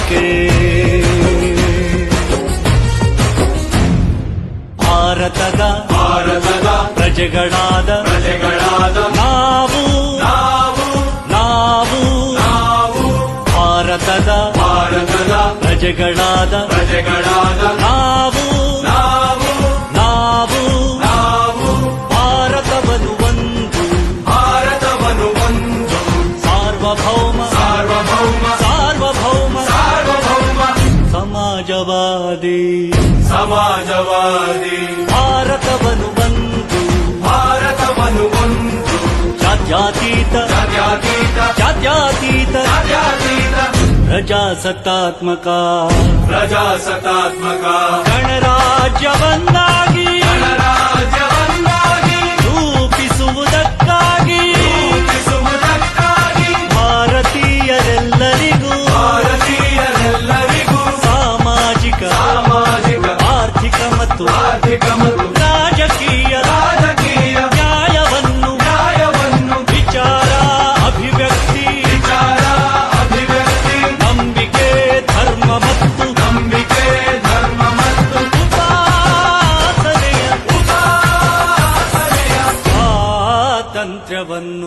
ರಾಷ್ಟ್ರಕ್ಕೆ ಭಾರತದ ಪ್ರಜೆಗಳಾದ ನಾವು ಭಾರತದ ಪ್ರಜೆಗಳಾದ ನಾವು ಭಾರತವನ್ನು ಒಂದು ಸಾರ್ವಭೌಮ ಸಮಾಜವಾದಿ ಭಾರತವನ್ನು ಒಂದು ಜಾತ್ಯತೀತ ಪ್ರಜಾಸತ್ತಾತ್ಮಕ ಗಣರಾಜ್ಯವನ್ನಾಗಿ ರೂಪಿಸುವುದಕ್ಕಾಗಿ ಭಾರತೀಯರೆಲ್ಲರಿಗೂ ಸಾಮಾಜಿಕ ಆರ್ಥಿಕ ಮತ್ತು ರಾಜಕೀಯ ನ್ಯಾಯವನ್ನು ವಿಚಾರ ಅಭಿವ್ಯಕ್ತಿ ನಂಬಿಕೆ ಧರ್ಮ ಮತ್ತು ಉಪಾಸನೆಯ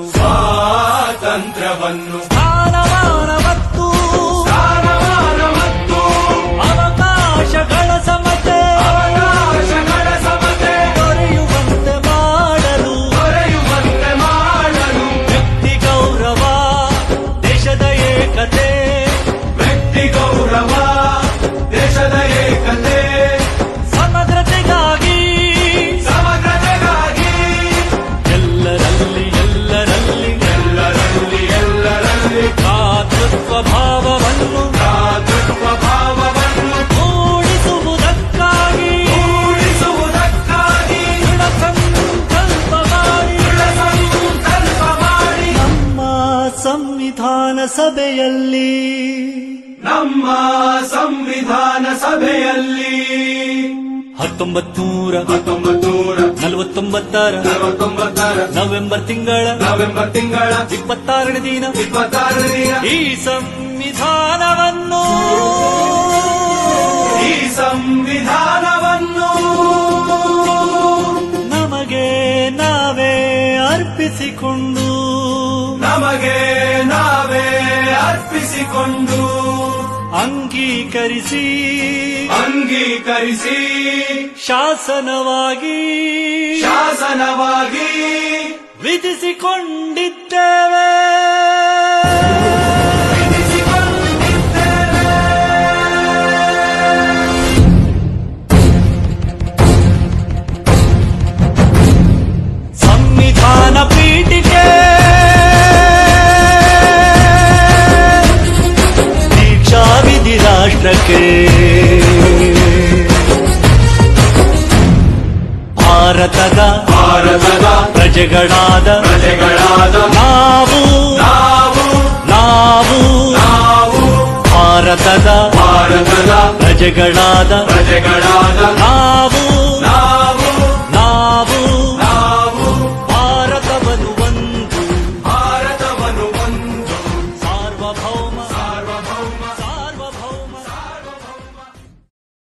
ಸ್ವಾತಂತ್ರ್ಯವನ್ನು ಸ್ಥಾನಮಾನ ಮತ್ತು ಅವಕಾಶಗಳ ಸಮತೆ ದೊರೆಯುವಂತೆ ಮಾಡಲು ವ್ಯಕ್ತಿ ಗೌರವ ದೇಶದ ಏಕತೆ ಸಮಗ್ರತೆಗಾಗಿ ಎಲ್ಲರಲ್ಲಿ ಭ್ರಾತೃತ್ವ ಭಾವವನ್ನು ಮೂಡಿಸುವುದಕ್ಕಾಗಿ ದೃಢ ಸಂಕಲ್ಪ ಮಾಡಿ ನಮ್ಮ ಸಂವಿಧಾನ ಸಭೆಯಲ್ಲಿ 1949 ನವೆಂಬರ್ ತಿಂಗಳ 26ನೇ ದಿನ ಈ ಸಂವಿಧಾನವನ್ನು ನಮಗೆ ನಾವೇ ಅರ್ಪಿಸಿಕೊಂಡು ಅಂಗೀಕರಿಸಿ ಶಾಸನವಾಗಿ ವಿಧಿಸಿಕೊಂಡಿದ್ದೇವೆ. ಸಂವಿಧಾನ ಪೀಠಿಕೆ ದೀಕ್ಷಾ ವಿಧಿ ರಾಷ್ಟ್ರಕ್ಕೆ ಭಾರತದ ಪ್ರಜೆಗಳಾದ ನಾವು ಭಾರತದ ಪ್ರಜೆಗಳಾದ ನಾವು